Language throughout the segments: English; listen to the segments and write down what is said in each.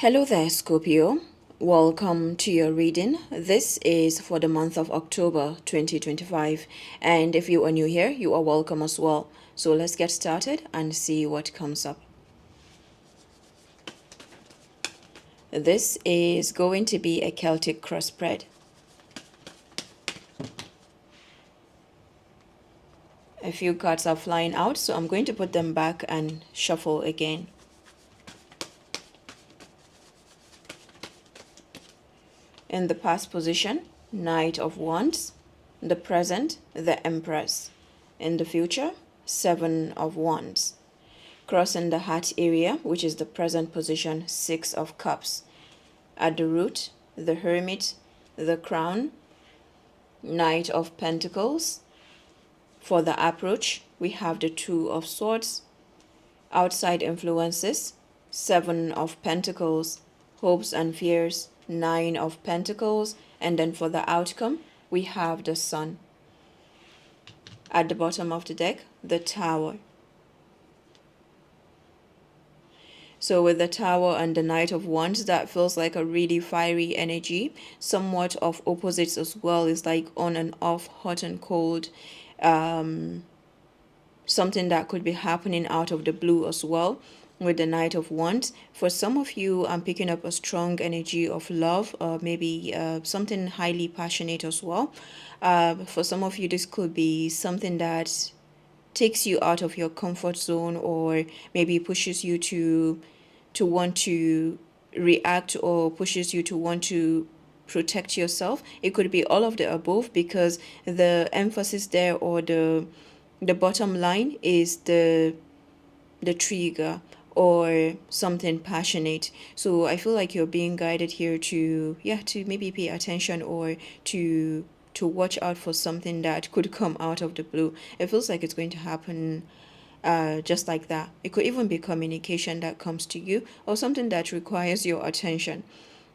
Hello there, Scorpio. Welcome to your reading. This is for the month of October 2025. And if you are new here, you are welcome as well. So let's get started and see what comes up. This is going to be a Celtic cross spread. A few cards are flying out, so I'm going to put them back and shuffle again. In the past position, Knight of Wands. The present, the Empress. In the future, Seven of Wands. Crossing the heart area, which is the present position, Six of Cups. At the root, the Hermit, the Crown, Knight of Pentacles. For the approach, we have the Two of Swords. Outside influences, Seven of Pentacles, hopes and fears, Nine of Pentacles, and then for the outcome, we have the Sun. At the bottom of the deck, the Tower. So with the Tower and the Knight of Wands, that feels like a really fiery energy, somewhat of opposites as well. It's like on and off, hot and cold, something that could be happening out of the blue as well. With the Knight of Wands, for some of you, I'm picking up a strong energy of love, or maybe something highly passionate as well. For some of you, this could be something that takes you out of your comfort zone, or maybe pushes you to want to react, or pushes you to want to protect yourself. It could be all of the above, because the emphasis there, or the bottom line is the trigger or something passionate. So I feel like you're being guided here to maybe pay attention, or to watch out for something that could come out of the blue. It feels like it's going to happen just like that. It could even be communication that comes to you, or something that requires your attention.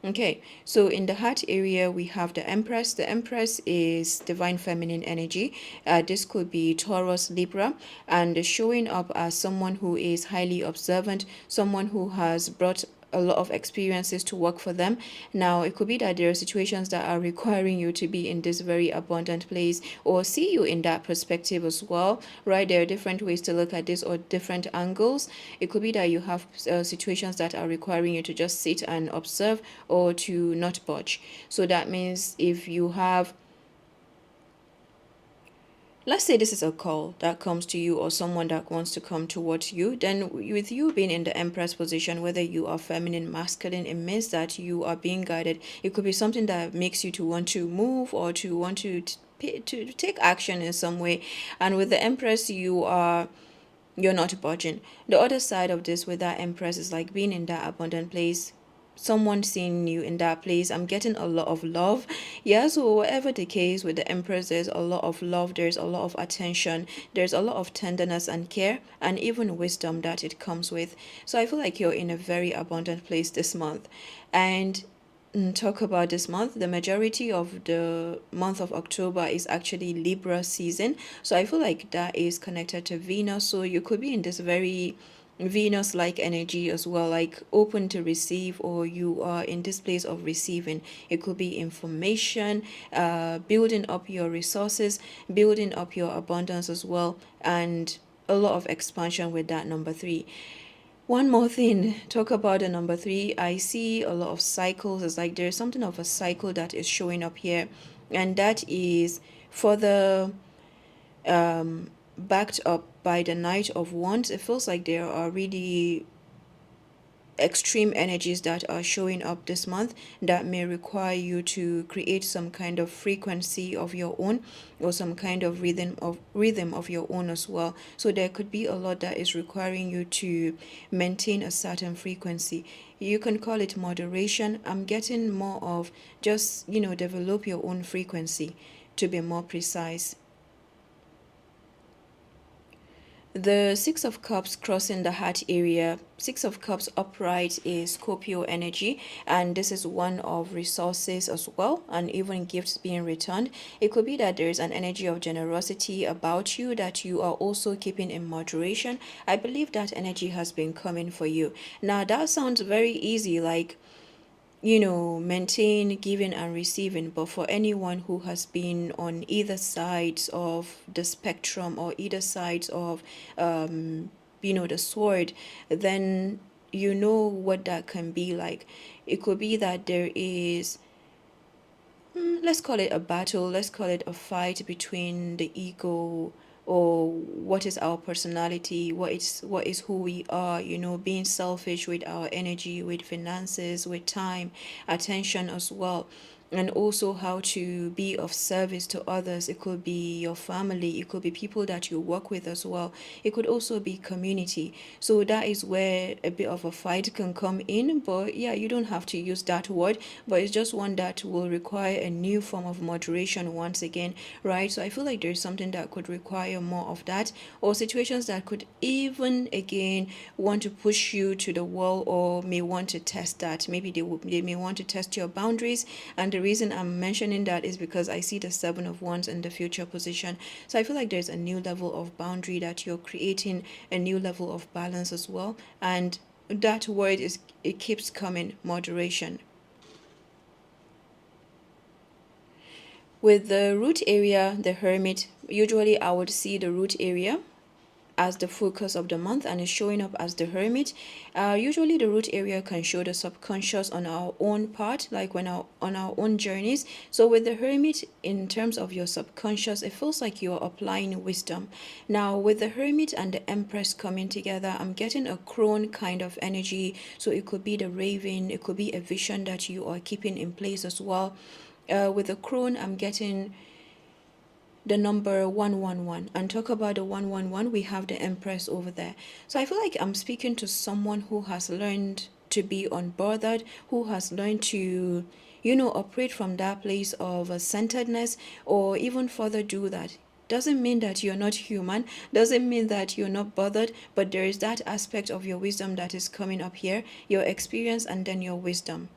Okay, so in the heart area, we have the Empress. The Empress is divine feminine energy. This could be Taurus, Libra, and showing up as someone who is highly observant, someone who has brought a lot of experiences to work for them. Now, it could be that there are situations that are requiring you to be in this very abundant place, or see you in that perspective as well, right? There are different ways to look at this, or different angles. It could be that you have situations that are requiring you to just sit and observe, or to not budge. So that means if you have, let's say this is a call that comes to you, or someone that wants to come towards you, then with you being in the Empress position, whether you are feminine, masculine, it means that you are being guided. It could be something that makes you to want to move, or to want to take action in some way. And with the Empress, you're not budging. The other side of this with that Empress is like being in that abundant place, someone seeing you in that place. I'm getting a lot of love. Yeah, so whatever the case with the Empress, there's a lot of love, there's a lot of attention, there's a lot of tenderness and care, and even wisdom that it comes with. So I feel like you're in a very abundant place this month. And talk about this month, the majority of the month of October is actually Libra season. So I feel like that is connected to Venus. So you could be in this very Venus like energy as well, like open to receive, or you are in this place of receiving. It could be information, building up your resources, building up your abundance as well, and a lot of expansion with that number three. One more thing, talk about the number three. I see a lot of cycles. It's like there's something of a cycle that is showing up here, and that is for the backed up by the Knight of Wands. It feels like there are really extreme energies that are showing up this month that may require you to create some kind of frequency of your own, or some kind of rhythm of your own as well. So there could be a lot that is requiring you to maintain a certain frequency. You can call it moderation. I'm getting more of just, develop your own frequency, to be more precise. The Six of Cups crossing the heart area, Six of Cups upright is Scorpio energy, and this is one of resources as well, and even gifts being returned. It could be that there is an energy of generosity about you that you are also keeping in moderation. I believe that energy has been coming for you. Now, that sounds very easy, like maintain giving and receiving. But for anyone who has been on either sides of the spectrum or either sides of, the sword, then you know what that can be like. It could be that there is, let's call it a battle, let's call it a fight between the ego or what is our personality, what is who we are, being selfish with our energy, with finances, with time, attention as well, and also how to be of service to others. It could be your family, it could be people that you work with as well, it could also be community. So that is where a bit of a fight can come in. But yeah, you don't have to use that word, but it's just one that will require a new form of moderation once again, right? So I feel like there's something that could require more of that, or situations that could even again want to push you to the wall, or may want to test that. Maybe they may want to test your boundaries. And the reason I'm mentioning that is because I see the Seven of Wands in the future position. So I feel like there's a new level of boundary that you're creating, a new level of balance as well. And that word is, it keeps coming, moderation. With the root area, the Hermit, usually I would see the root area as the focus of the month, and is showing up as the Hermit. Usually the root area can show the subconscious on our own part, like when on our own journeys. So with the Hermit, in terms of your subconscious, it feels like you're applying wisdom. Now with the Hermit and the Empress coming together, I'm getting a crone kind of energy. So it could be the raven, it could be a vision that you are keeping in place as well. With the crone, I'm getting the number 111, and talk about the 111, we have the Empress over there. So I feel like I'm speaking to someone who has learned to be unbothered, who has learned to operate from that place of centeredness, or even further do that. Doesn't mean that you're not human, doesn't mean that you're not bothered, but there is that aspect of your wisdom that is coming up here, your experience and then your wisdom.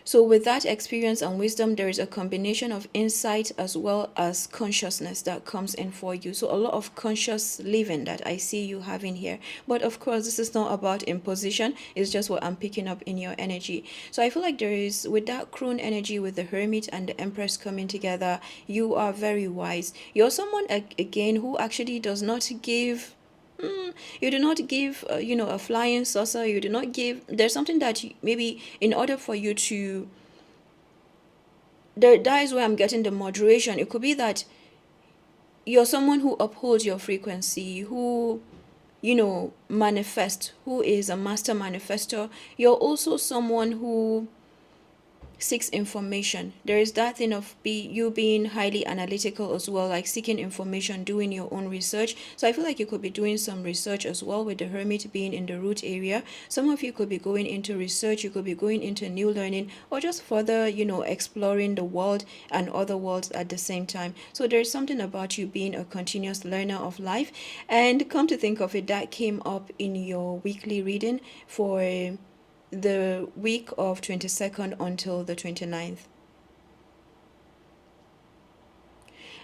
So with that experience and wisdom, there is a combination of insight as well as consciousness that comes in for you. So a lot of conscious living that I see you having here. But of course, this is not about imposition. It's just what I'm picking up in your energy. So I feel like there is, with that crone energy, with the Hermit and the Empress coming together, you are very wise. You're someone, again, who actually does not give, you do not give a flying saucer. You do not give, there's something that maybe in order for you to, that is where I'm getting the moderation. It could be that you're someone who upholds your frequency, who manifest, who is a master manifestor. You're also someone who seeks information. There is that thing of you being highly analytical as well, like seeking information, doing your own research. So I feel like you could be doing some research as well, with the Hermit being in the root area. Some of you could be going into research, you could be going into new learning, or just further exploring the world and other worlds at the same time. So there's something about you being a continuous learner of life. And come to think of it, that came up in your weekly reading for the week of 22nd until the 29th.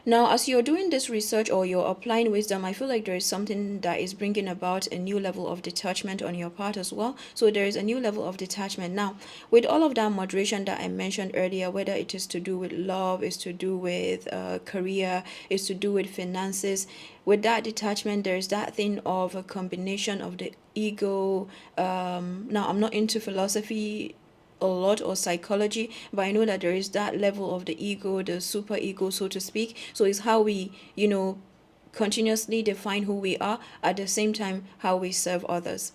Now, as you're doing this research or you're applying wisdom, I feel like there is something that is bringing about a new level of detachment on your part as well. So there is a new level of detachment. Now, with all of that moderation that I mentioned earlier, whether it is to do with love, is to do with career, is to do with finances, with that detachment, there's that thing of a combination of the ego. Now, I'm not into philosophy a lot, or psychology, but I know that there is that level of the ego, the super ego, so to speak. So it's how we continuously define who we are, at the same time how we serve others,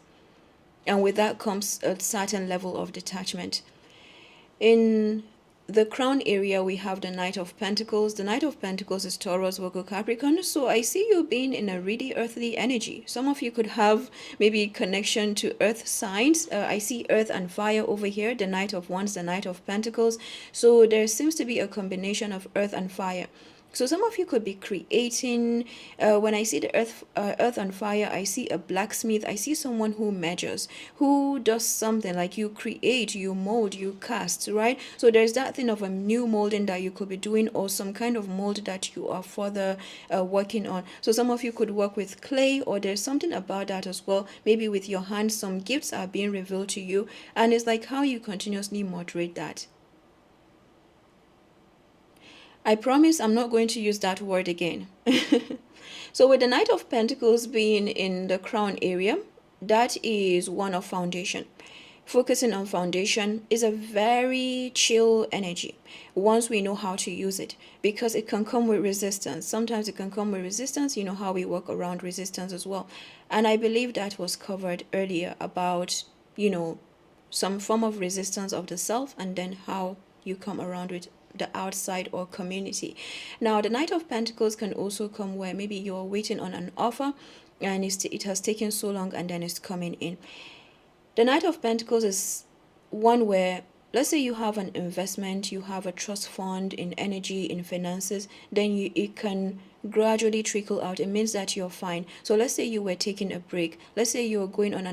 and with that comes a certain level of detachment. In the crown area, we have the Knight of Pentacles. The Knight of Pentacles is Taurus, Virgo, Capricorn. So I see you being in a really earthly energy. Some of you could have maybe connection to earth signs. I see earth and fire over here. The Knight of Wands, the Knight of Pentacles. So there seems to be a combination of earth and fire. So some of you could be creating. When I see the earth on fire, I see a blacksmith. I see someone who measures, who does something like you create, you mold, you cast, right? So there's that thing of a new molding that you could be doing, or some kind of mold that you are further working on. So some of you could work with clay, or there's something about that as well. Maybe with your hands, some gifts are being revealed to you, and it's like how you continuously moderate that. I promise I'm not going to use that word again. So with the Knight of Pentacles being in the crown area, that is one of foundation. Focusing on foundation is a very chill energy once we know how to use it, because it can come with resistance. Sometimes it can come with resistance. You know how we work around resistance as well. And I believe that was covered earlier about, some form of resistance of the self, and then how you come around with the outside or community. Now, the Knight of Pentacles can also come where maybe you're waiting on an offer and it has taken so long and then it's coming in. The Knight of Pentacles is one where, let's say you have an investment, you have a trust fund in energy, in finances, then it can gradually trickle out. It means that you're fine. So let's say you were taking a break. Let's say you're going on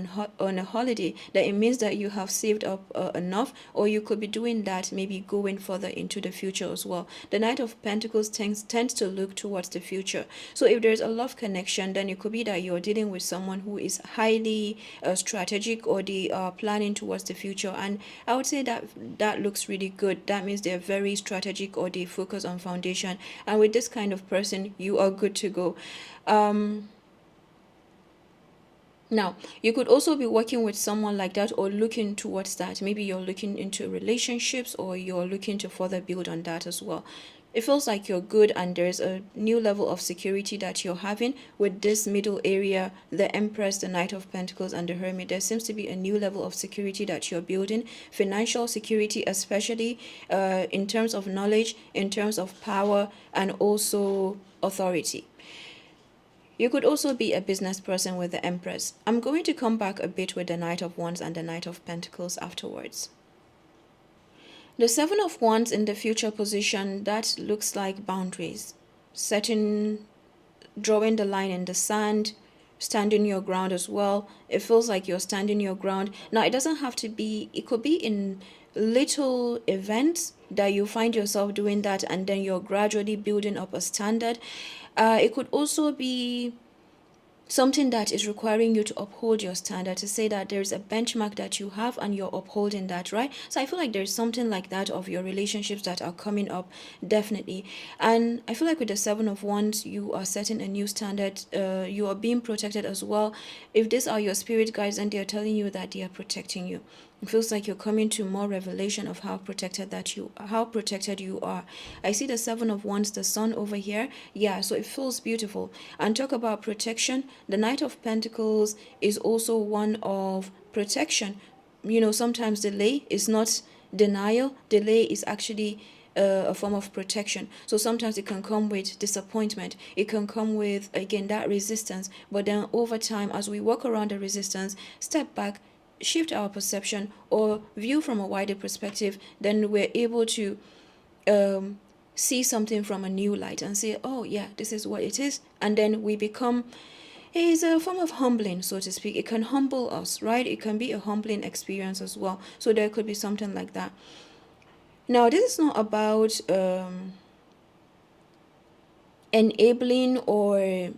a holiday. That it means that you have saved up enough, or you could be doing that maybe going further into the future as well. The Knight of Pentacles tends to look towards the future. So if there's a love connection, then it could be that you're dealing with someone who is highly strategic, or they are planning towards the future. And I would say that looks really good. That means they're very strategic, or they focus on foundation. And with this kind of person, you are good to go. Now, you could also be working with someone like that, or looking towards that. Maybe you're looking into relationships, or you're looking to further build on that as well. It feels like you're good, and there's a new level of security that you're having with this middle area, the Empress, the Knight of Pentacles, and the Hermit. There seems to be a new level of security that you're building, financial security, especially in terms of knowledge, in terms of power, and also authority. You could also be a business person with the Empress. I'm going to come back a bit with the Knight of Wands and the Knight of Pentacles afterwards. The Seven of Wands in the future position, that looks like boundaries. Drawing the line in the sand, standing your ground as well. It feels like you're standing your ground. Now, it doesn't have to be, it could be in little events that you find yourself doing that, and then you're gradually building up a standard. It could also be something that is requiring you to uphold your standard, to say that there's a benchmark that you have and you're upholding that, right? So I feel like there's something like that of your relationships that are coming up, definitely. And I feel like with the Seven of Wands, you are setting a new standard. You are being protected as well. If these are your spirit guides and they're telling you that they are protecting you, it feels like you're coming to more revelation of how protected you are. I see the Seven of Wands, the sun over here. Yeah, so it feels beautiful. And talk about protection. The Knight of Pentacles is also one of protection. Sometimes delay is not denial. Delay is actually a form of protection. So sometimes it can come with disappointment. It can come with, again, that resistance. But then over time, as we walk around the resistance, step back, shift our perception, or view from a wider perspective, then we're able to see something from a new light and say, oh yeah, this is what it is. And then we become, it's a form of humbling, so to speak. It can humble us, right? It can be a humbling experience as well. So there could be something like that. Now, this is not about enabling or,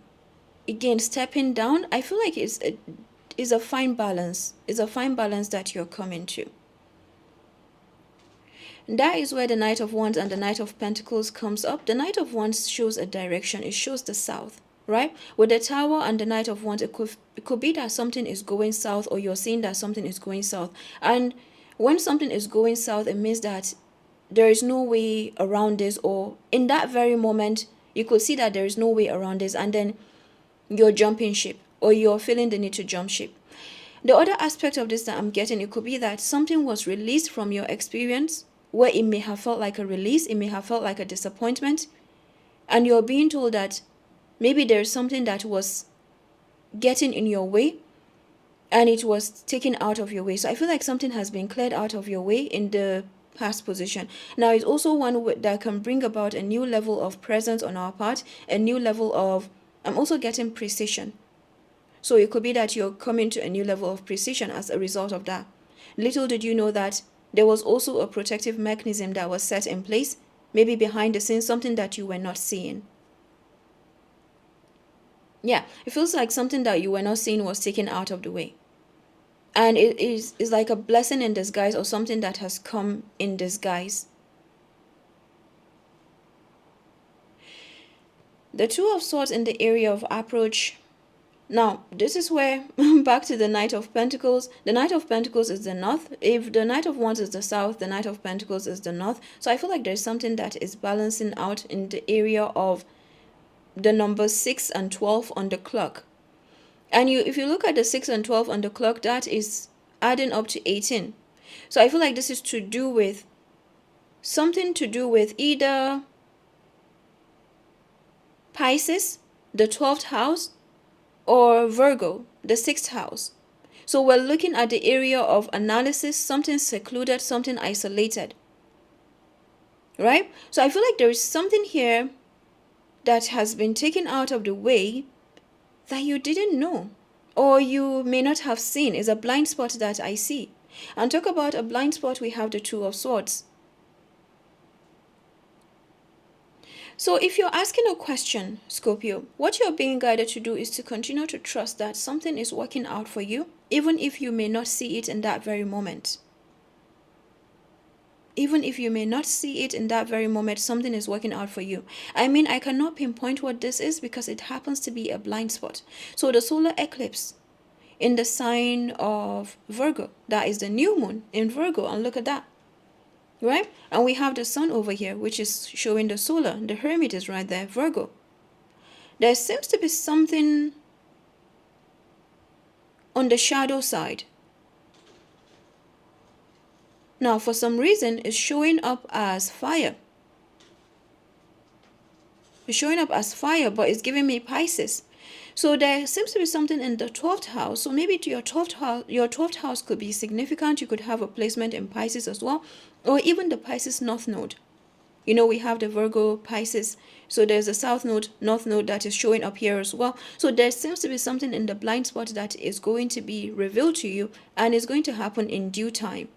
again, stepping down. I feel like it's a fine balance. It's a fine balance that you're coming to. And that is where the Knight of Wands and the Knight of Pentacles comes up. The Knight of Wands shows a direction. It shows the south, right? With the Tower and the Knight of Wands, it could be that something is going south, or you're seeing that something is going south. And when something is going south, it means that there is no way around this, or in that very moment, you could see that there is no way around this, and then you're jumping ship, or you're feeling the need to jump ship. The other aspect of this that I'm getting, it could be that something was released from your experience, where it may have felt like a release, it may have felt like a disappointment, and you're being told that maybe there's something that was getting in your way, and it was taken out of your way. So I feel like something has been cleared out of your way in the past position. Now, it's also one that can bring about a new level of presence on our part, a new level of, I'm also getting precision. So it could be that you're coming to a new level of precision as a result of that. Little did you know that there was also a protective mechanism that was set in place, maybe behind the scenes, something that you were not seeing. Yeah, it feels like something that you were not seeing was taken out of the way. And it is like a blessing in disguise, or something that has come in disguise. The Two of Swords in the area of approach. Now, this is where, back to the Knight of Pentacles. The Knight of Pentacles is the north. If the Knight of Wands is the south, the Knight of Pentacles is the north. So I feel like there's something that is balancing out in the area of the numbers 6 and 12 on the clock. And if you look at the 6 and 12 on the clock, that is adding up to 18. So I feel like this is to do with something to do with either Pisces, the 12th house, or Virgo, the 6th house. So we're looking at the area of analysis, something secluded, something isolated. Right? So I feel like there is something here that has been taken out of the way that you didn't know, or you may not have seen. Is a blind spot that I see. And talk about a blind spot, we have the Two of Swords. So if you're asking a question, Scorpio, what you're being guided to do is to continue to trust that something is working out for you, even if you may not see it in that very moment. Even if you may not see it in that very moment, something is working out for you. I mean, I cannot pinpoint what this is because it happens to be a blind spot. So the solar eclipse in the sign of Virgo, that is the new moon in Virgo, and look at that. Right? And we have the sun over here, which is showing the solar. The hermit is right there, Virgo. There seems to be something on the shadow side. Now, for some reason, it's showing up as fire. It's showing up as fire, but it's giving me Pisces. So there seems to be something in the 12th house. So maybe to your 12th house could be significant. You could have a placement in Pisces as well, or even the Pisces North Node. You know, we have the Virgo Pisces. So there's a South Node, North Node that is showing up here as well. So there seems to be something in the blind spot that is going to be revealed to you, and is going to happen in due time.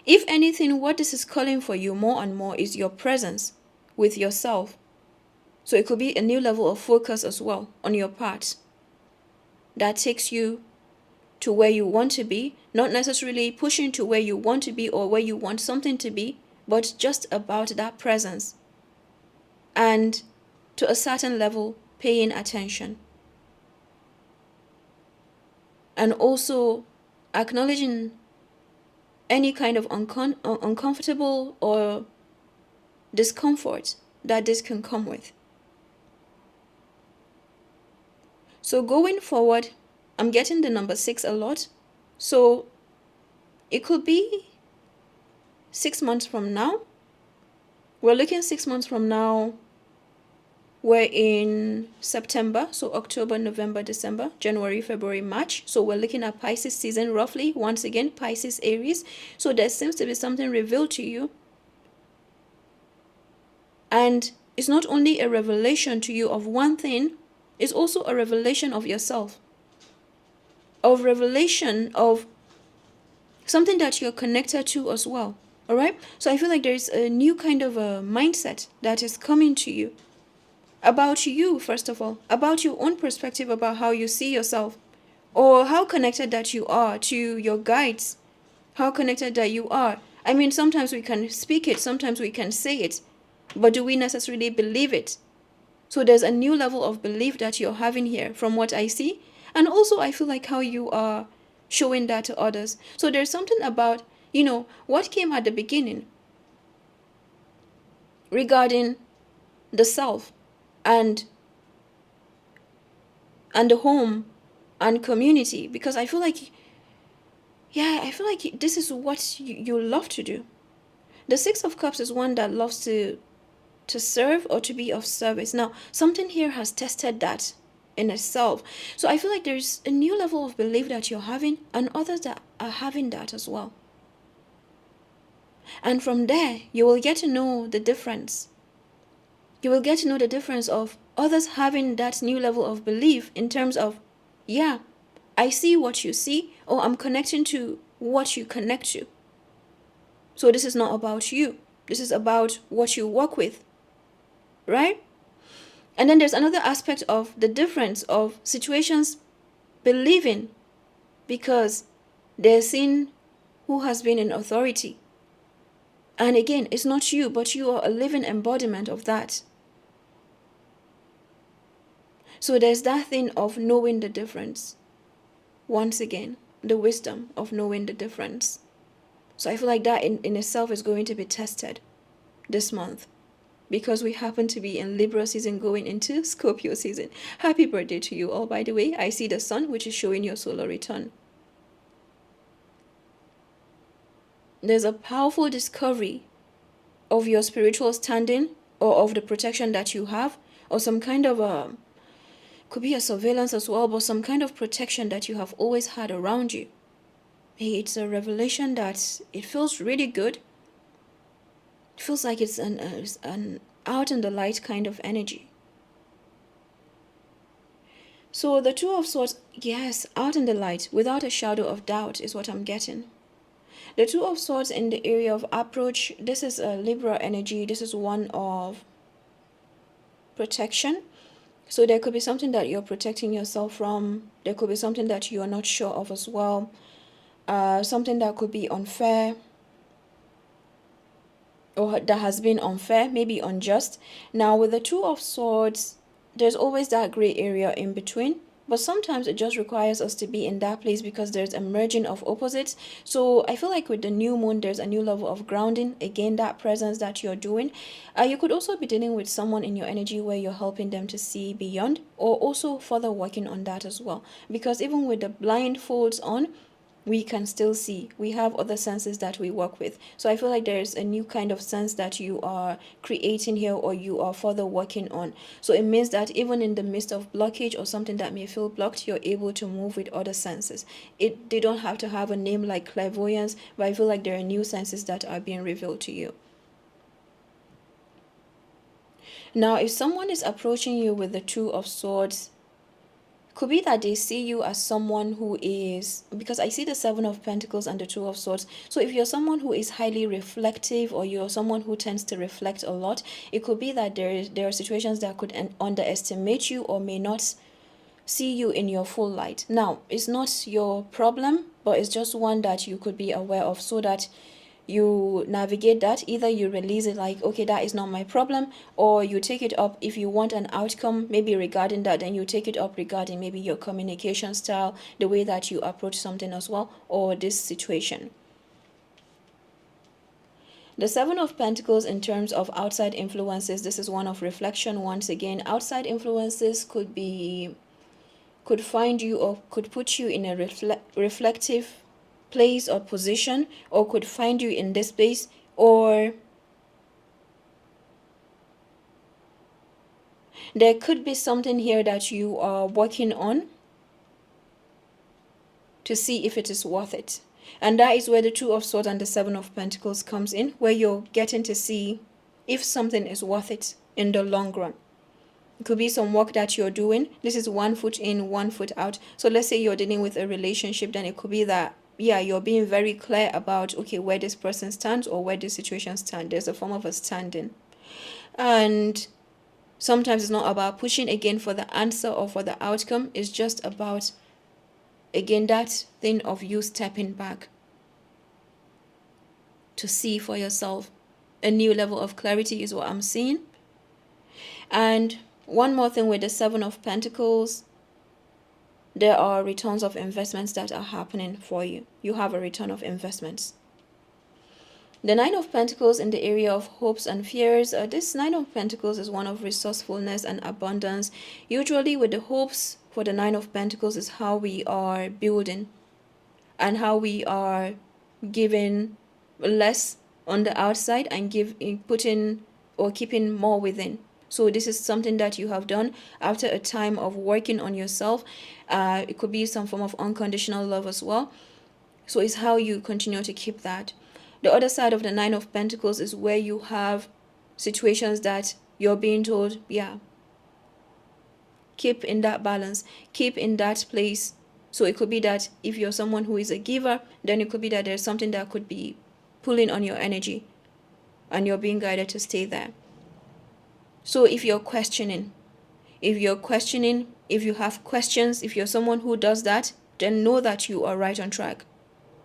If anything, what this is calling for you more and more is your presence with yourself. So it could be a new level of focus as well on your part that takes you to where you want to be, not necessarily pushing to where you want to be or where you want something to be, but just about that presence and to a certain level paying attention. And also acknowledging any kind of uncomfortable or discomfort that this can come with. So going forward, I'm getting the number 6 a lot. So it could be 6 months from now. We're looking 6 months from now. We're in September, so October, November, December, January, February, March. So we're looking at Pisces season roughly. Once again, Pisces, Aries. So there seems to be something revealed to you. And it's not only a revelation to you of one thing, it's also a revelation of yourself. Of revelation of something that you're connected to as well. All right? So I feel like there's a new kind of a mindset that is coming to you. About you, first of all. About your own perspective about how you see yourself. Or how connected that you are to your guides. How connected that you are. I mean, sometimes we can speak it. Sometimes we can say it. But do we necessarily believe it? So there's a new level of belief that you're having here from what I see. And also I feel like how you are showing that to others. So there's something about, you know, what came at the beginning regarding the self and the home and community. Because I feel like, yeah, I feel like this is what you love to do. The Six of Cups is one that loves to serve or to be of service. Now, something here has tested that in itself. So I feel like there's a new level of belief that you're having, and others that are having that as well. And from there, you will get to know the difference. You will get to know the difference of others having that new level of belief in terms of, yeah, I see what you see, or I'm connecting to what you connect to. So this is not about you. This is about what you work with, right? And then there's another aspect of the difference of situations believing because they're seeing who has been in authority. And again, it's not you, but you are a living embodiment of that. So there's that thing of knowing the difference. Once again, the wisdom of knowing the difference. So I feel like that in itself is going to be tested this month, because we happen to be in Libra season going into Scorpio season. Happy birthday to you all, by the way. I see the sun, which is showing your solar return. There's a powerful discovery of your spiritual standing, or of the protection that you have, or some kind of could be a surveillance as well, but some kind of protection that you have always had around you. It's a revelation that it feels really good. It feels like it's an out in the light kind of energy. So the Two of Swords, yes, out in the light, without a shadow of doubt is what I'm getting. The Two of Swords in the area of approach, this is a Libra energy. This is one of protection. So there could be something that you're protecting yourself from. There could be something that you're not sure of as well. Something that could be unfair, or that has been unfair, maybe unjust. Now with the Two of Swords, there's always that gray area in between. But sometimes it just requires us to be in that place because there's a merging of opposites. So I feel like with the new moon, there's a new level of grounding. Again, that presence that you're doing. You could also be dealing with someone in your energy where you're helping them to see beyond, or also further working on that as well. Because even with the blindfolds on, we can still see. We have other senses that we work with. So I feel like there's a new kind of sense that you are creating here, or you are further working on. So it means that even in the midst of blockage or something that may feel blocked, you're able to move with other senses. They don't have to have a name like clairvoyance, but I feel like there are new senses that are being revealed to you. Now, if someone is approaching you with the Two of Swords, could be that they see you as someone who is, because I see the Seven of Pentacles and the Two of Swords. So if you're someone who is highly reflective, or you're someone who tends to reflect a lot, it could be that there are situations that could underestimate you, or may not see you in your full light. Now, it's not your problem, but it's just one that you could be aware of, so that you navigate that. Either you release it like, okay, that is not my problem, or you take it up if you want an outcome maybe regarding that, then you take it up regarding maybe your communication style, the way that you approach something as well, or this situation. The Seven of Pentacles in terms of outside influences, this is one of reflection. Once again, outside influences could find you, or could put you in a reflective place or position, or could find you in this space, or there could be something here that you are working on to see if it is worth it. And that is where the Two of Swords and the Seven of Pentacles comes in, where you're getting to see if something is worth it in the long run. It could be some work that you're doing. This is 1 foot in, 1 foot out. So let's say you're dealing with a relationship, then it could be that, yeah, you're being very clear about, okay, where this person stands, or where this situation stands. There's a form of a standing. And sometimes it's not about pushing again for the answer or for the outcome. It's just about, again, that thing of you stepping back to see for yourself. A new level of clarity is what I'm seeing. And one more thing with the Seven of Pentacles, there are returns of investments that are happening for you. You have a return of investments. The Nine of Pentacles in the area of hopes and fears. This Nine of Pentacles is one of resourcefulness and abundance. Usually with the hopes for the Nine of Pentacles is how we are building and how we are giving less on the outside and putting or keeping more within. So this is something that you have done after a time of working on yourself. It could be some form of unconditional love as well. So it's how you continue to keep that. The other side of the Nine of Pentacles is where you have situations that you're being told, yeah, keep in that balance, keep in that place. So it could be that if you're someone who is a giver, then it could be that there's something that could be pulling on your energy and you're being guided to stay there. So if you're questioning, if you have questions, if you're someone who does that, then know that you are right on track.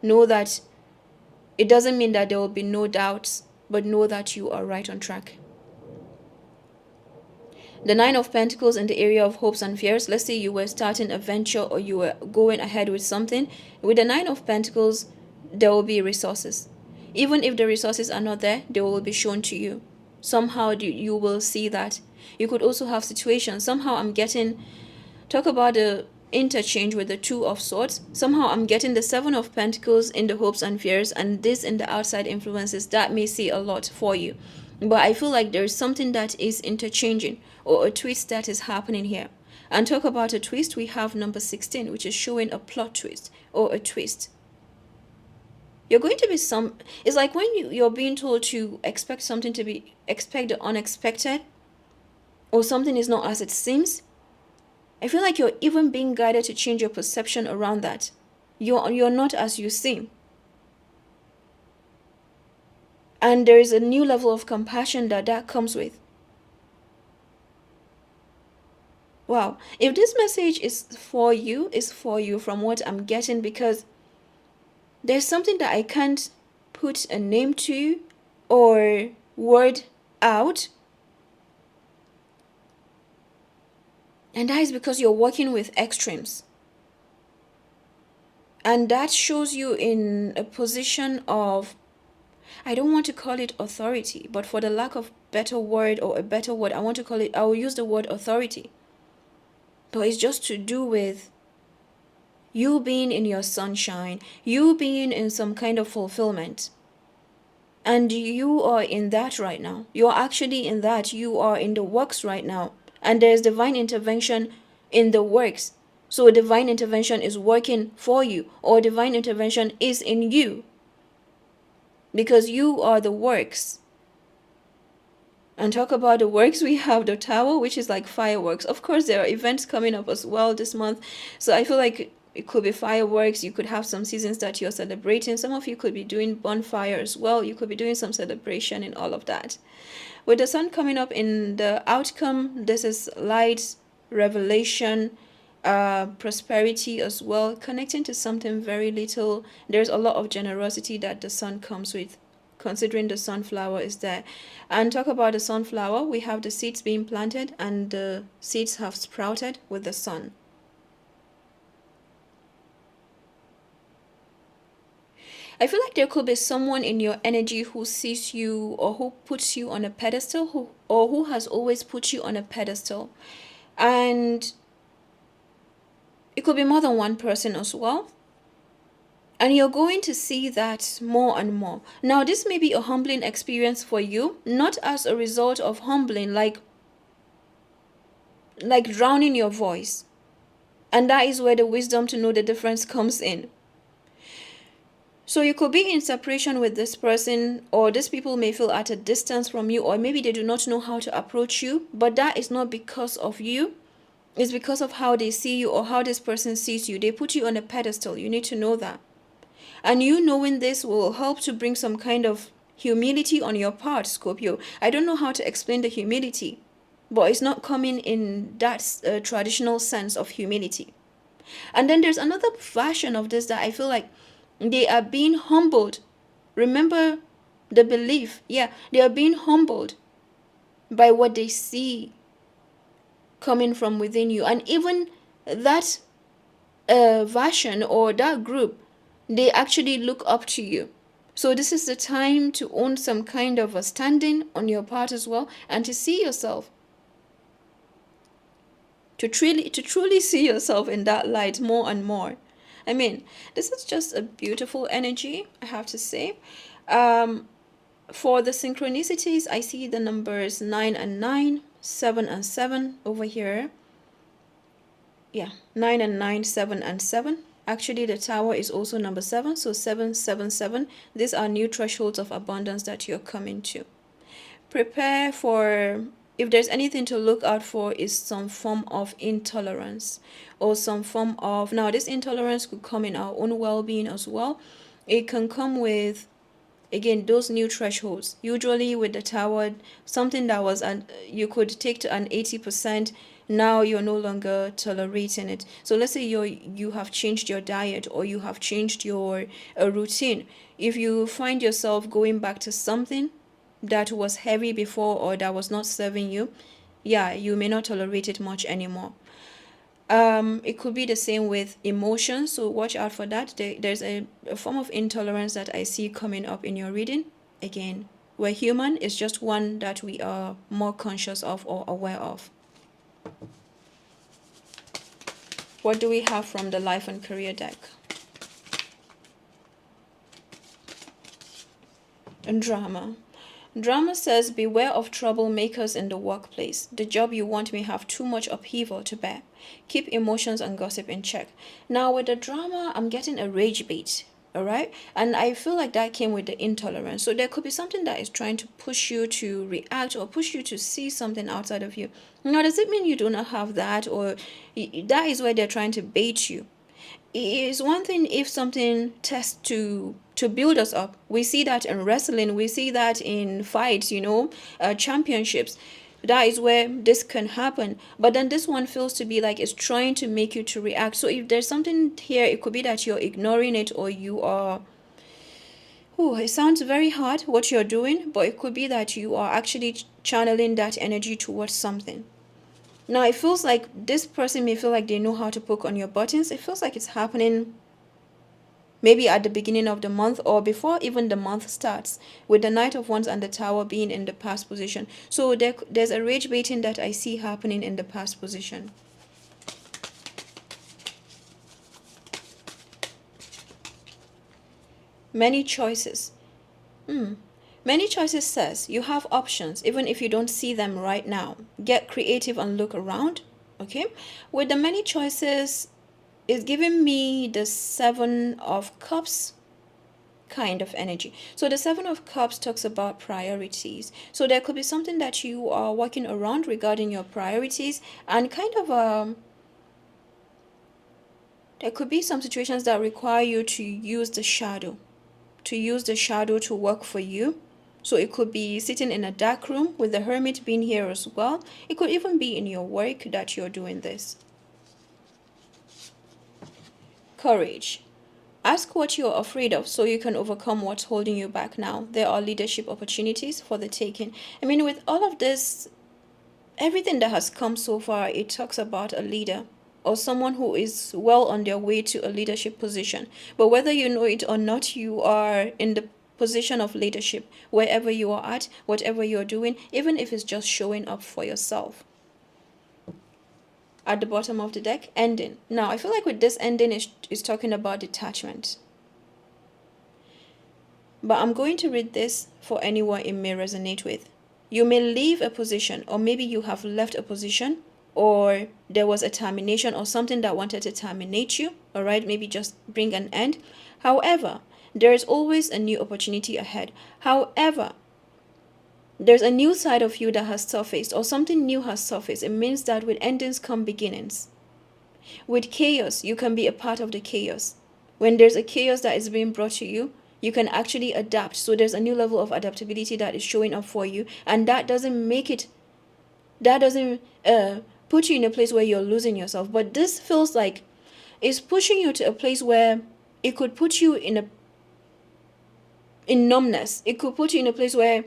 Know that it doesn't mean that there will be no doubts, but know that you are right on track. The Nine of Pentacles in the area of hopes and fears. Let's say you were starting a venture or you were going ahead with something. With the Nine of Pentacles, there will be resources. Even if the resources are not there, they will be shown to you. Somehow you will see that. You could also have situations. Somehow I'm getting, talk about the interchange with the Two of Swords. Somehow I'm getting the Seven of Pentacles in the hopes and fears, and this in the outside influences. That may say a lot for you. But I feel like there's something that is interchanging or a twist that is happening here. And talk about a twist, we have number 16, which is showing a plot twist or a twist. You're going to be it's like when you're being told to expect something to be, expect the unexpected, or something is not as it seems. I feel like you're even being guided to change your perception around that. You're not as you seem. And there is a new level of compassion that comes with. Wow. If this message is for you from what I'm getting, because there's something that I can't put a name to or word out. And that is because you're working with extremes. And that shows you in a position of, I don't want to call it authority, but for the lack of better word or a better word, I will use the word authority. But it's just to do with you being in your sunshine, you being in some kind of fulfillment. And you are in that right now. You're actually in that. You are in the works right now. And there's divine intervention in the works. So divine intervention is working for you, or divine intervention is in you. Because you are the works. And talk about the works, we have the Tower, which is like fireworks. Of course, there are events coming up as well this month. So I feel like it could be fireworks. You could have some seasons that you're celebrating. Some of you could be doing bonfire as well. You could be doing some celebration and all of that. With the Sun coming up in the outcome, this is light, revelation, prosperity as well, connecting to something very little. There's a lot of generosity that the Sun comes with, considering the sunflower is there. And talk about the sunflower, we have the seeds being planted and the seeds have sprouted with the sun. I feel like there could be someone in your energy who sees you or who puts you on a pedestal, who has always put you on a pedestal. And it could be more than one person as well. And you're going to see that more and more. Now, this may be a humbling experience for you, not as a result of humbling, like drowning your voice. And that is where the wisdom to know the difference comes in. So you could be in separation with this person, or these people may feel at a distance from you, or maybe they do not know how to approach you, but that is not because of you. It's because of how they see you or how this person sees you. They put you on a pedestal. You need to know that. And you knowing this will help to bring some kind of humility on your part, Scorpio. I don't know how to explain the humility, but it's not coming in that traditional sense of humility. And then there's another version of this that I feel like they are being humbled. Remember the belief. Yeah, they are being humbled by what they see coming from within you. And even that version or that group, they actually look up to you. So this is the time to own some kind of a standing on your part as well, and to see yourself, to truly see yourself in that light more and more. I mean, this is just a beautiful energy, I have to say. For the synchronicities, I see the numbers 9 and 9, 7 and 7 over here. Yeah, 9 and 9, 7 and 7. Actually, the Tower is also number 7, so 777. These are new thresholds of abundance that you're coming to. Prepare for, if there's anything to look out for, is some form of intolerance or some form of, now this intolerance could come in our own well-being as well. It can come with, again, those new thresholds. Usually with the Tower, something that was you could take to an 80%, now you're no longer tolerating it. So let's say you have changed your diet or you have changed your routine. If you find yourself going back to something that was heavy before or that was not serving you, yeah, you may not tolerate it much anymore. It could be the same with emotions, so watch out for that. There's a form of intolerance that I see coming up in your reading. Again, we're human, it's just one that we are more conscious of or aware of. What do we have from the life and career deck? And drama. Drama says, beware of troublemakers in the workplace. The job you want may have too much upheaval to bear. Keep emotions and gossip in check. Now with the drama, I'm getting a rage bait. Alright? And I feel like that came with the intolerance. So there could be something that is trying to push you to react or push you to see something outside of you. Now, does it mean you do not have that, or that is where they're trying to bait you? It is one thing if something tests to build us up. We see that in wrestling, we see that in fights, championships. That is where this can happen. But then this one feels to be like it's trying to make you to react. So if there's something here, it could be that you're ignoring it, or you are, it sounds very hard what you're doing, but it could be that you are actually channeling that energy towards something. Now, it feels like this person may feel like they know how to poke on your buttons. It feels like it's happening maybe at the beginning of the month or before even the month starts, with the Knight of Wands and the Tower being in the past position. So there's a rage baiting that I see happening in the past position. Many choices. Many choices says you have options even if you don't see them right now. Get creative and look around. Okay, with the many choices, it's giving me the 7 of Cups kind of energy. So the 7 of Cups talks about priorities. So there could be something that you are working around regarding your priorities, and kind of there could be some situations that require you to use the shadow, to work for you. So it could be sitting in a dark room, with the Hermit being here as well. It could even be in your work that you're doing this. Courage. Ask what you're afraid of so you can overcome what's holding you back now. There are leadership opportunities for the taking. I mean, with all of this, everything that has come so far, it talks about a leader or someone who is well on their way to a leadership position. But whether you know it or not, you are in the position of leadership wherever you are at, whatever you're doing, even if it's just showing up for yourself. At the bottom of the deck, ending. Now, I feel like with this ending is talking about detachment. But I'm going to read this for anyone it may resonate with. You may leave a position, or maybe you have left a position, or there was a termination or something that wanted to terminate you, all right? Maybe just bring an end. However, there is always a new opportunity ahead. However, there's a new side of you that has surfaced, or something new has surfaced. It means that with endings come beginnings. With chaos, you can be a part of the chaos. When there's a chaos that is being brought to you, you can actually adapt. So there's a new level of adaptability that is showing up for you. And that doesn't put you in a place where you're losing yourself. But this feels like it's pushing you to a place where it could put you in numbness. It could put you in a place where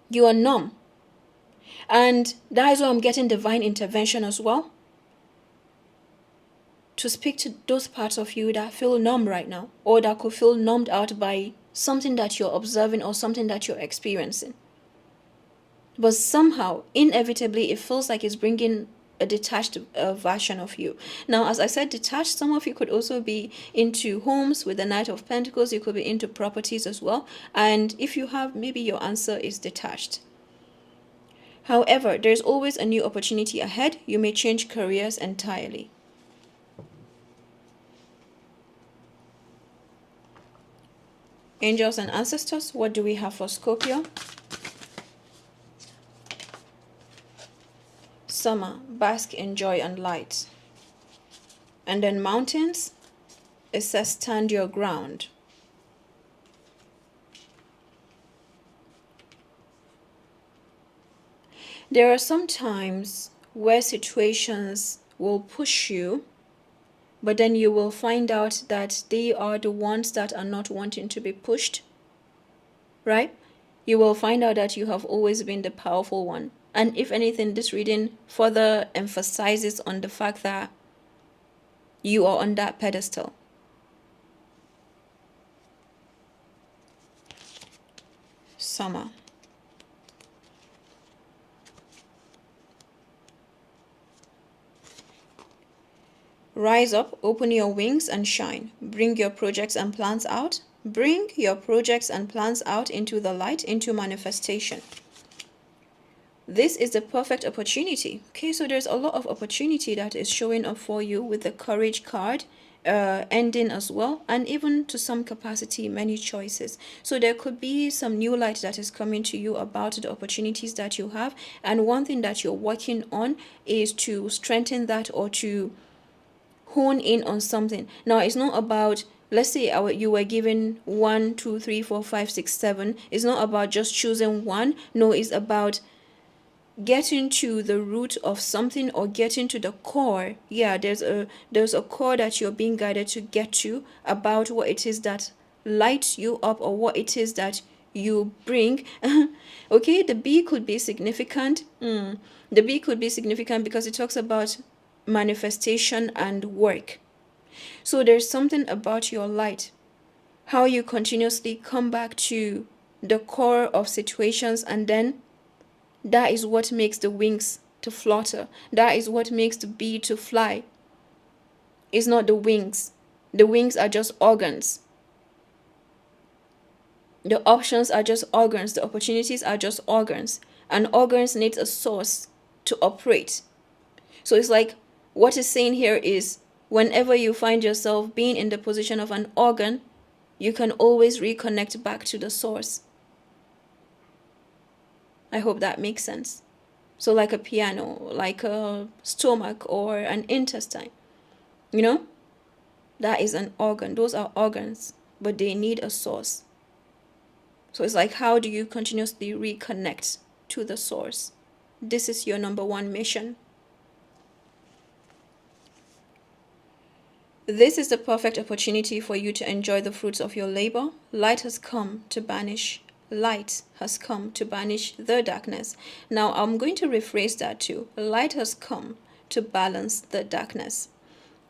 you are numb. And that is why I'm getting divine intervention as well, to speak to those parts of you that feel numb right now, or that could feel numbed out by something that you're observing or something that you're experiencing. But somehow, inevitably, it feels like it's bringing a detached version of you. Now, as I said, detached, some of you could also be into homes with the Knight of Pentacles. You could be into properties as well. And if you have, maybe your answer is detached. However, there's always a new opportunity ahead. You may change careers entirely. Angels and ancestors, what do we have for Scorpio? Summer, bask in joy and light. And then mountains, it says stand your ground. There are some times where situations will push you, but then you will find out that they are the ones that are not wanting to be pushed, right? You will find out that you have always been the powerful one. And if anything, this reading further emphasizes on the fact that you are on that pedestal. Summer. Rise up, open your wings and shine. Bring your projects and plans out. Bring your projects and plans out into the light, into manifestation. This is the perfect opportunity. Okay, so there's a lot of opportunity that is showing up for you with the courage card ending as well, and even to some capacity many choices. So there could be some new light that is coming to you about the opportunities that you have, and one thing that you're working on is to strengthen that or to hone in on something. Now it's not about, let's say you were given 1, 2, 3, 4, 5, 6, 7. It's not about just choosing one. No, it's about getting to the root of something or getting to the core. Yeah, there's a core that you're being guided to get to about what it is that lights you up or what it is that you bring. Okay, the B could be significant. The B could be significant because it talks about manifestation and work. So there's something about your light, how you continuously come back to the core of situations, and then that is what makes the wings to flutter. That is what makes the bee to fly. It's not the wings. The wings are just organs. The options are just organs. The opportunities are just organs. And organs need a source to operate. So it's like, what it's saying here is, whenever you find yourself being in the position of an organ, you can always reconnect back to the source. I hope that makes sense. So like a piano, like a stomach or an intestine, that is an organ. Those are organs, but they need a source. So it's like, how do you continuously reconnect to the source? This is your number one mission. This is the perfect opportunity for you to enjoy the fruits of your labor. Light has come to banish. Light has come to banish the darkness. Now I'm going to rephrase that too. Light has come to balance the darkness.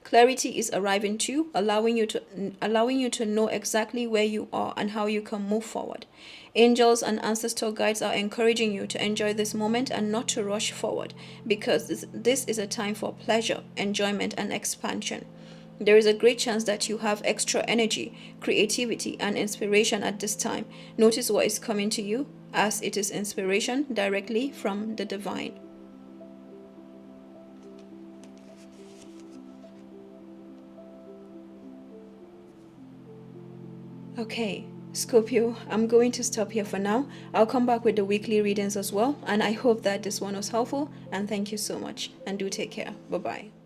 Clarity is arriving too, allowing you to know exactly where you are and how you can move forward. Angels and ancestral guides are encouraging you to enjoy this moment and not to rush forward, because this is a time for pleasure, enjoyment, and expansion. There is a great chance that you have extra energy, creativity, and inspiration at this time. Notice what is coming to you, as it is inspiration directly from the divine. Okay, Scorpio, I'm going to stop here for now. I'll come back with the weekly readings as well, and I hope that this one was helpful, and thank you so much, and do take care. Bye-bye.